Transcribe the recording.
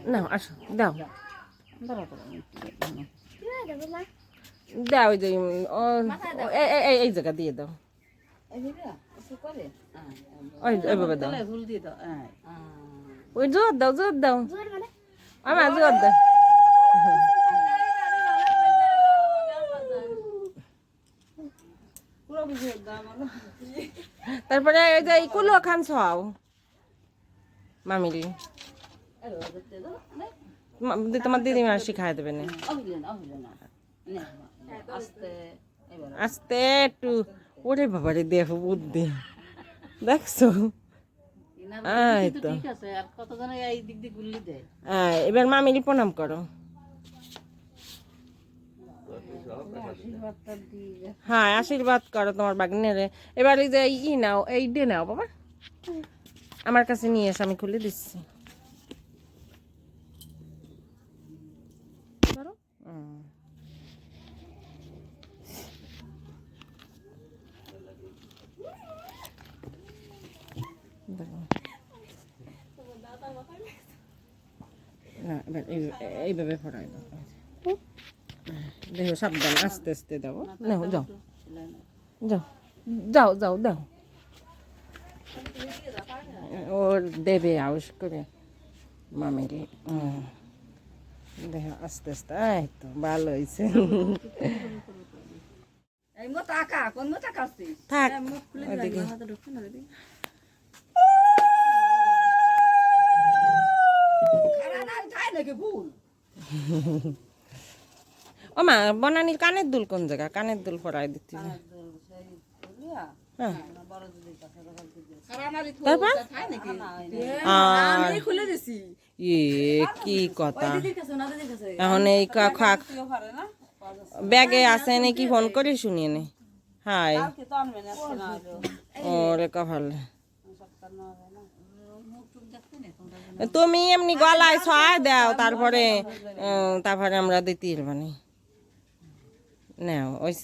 নাও আসো দাও ধরো তো দাও ওই যে এই জায়গা দিয়ে দাও ওই ওইভাবে দাও ফুল দিয়ে দাও ওই জোর দাও আমার জোর দাও তারপরে ওই যে কুলো খান ছাও মামিলি তোমার দিদিমা শিখাই দেবে না আস্তে একটু ওরে বাবারে দেখো বুদ্ধি দেখছো এই তো এবার মামিলি প্রণাম করো হ্যাঁ আশীর্বাদ করো তোমার বাগনেরে এবার এই যে নাও এই ডে নাও বাবা আমার কাছে নিয়ে এসে আমি খুলে দিচ্ছি এবার এইভাবে ফরাই দাও দেখো সাবধান আস্তে আস্তে দাও নাও যাও যাও যাও যাও দাও ও দেবে আউশ করে মামিরি দেখো আস্তে আস্তে এই তো ভালো হয়েছে থাক ওদিকে ও মা বনানির কানের দুল কোন জায়গা কানের দুল পরাই দিতে হ্যাঁ তারপর কি কথা এখন এই ব্যাগে আছে নাকি ফোন করে শুনিয়ে নে হাই ওরে কপাল তুমি এমনি গলায় ছয় দাও তারপরে আমরা দিতে পারবানি নাও ওই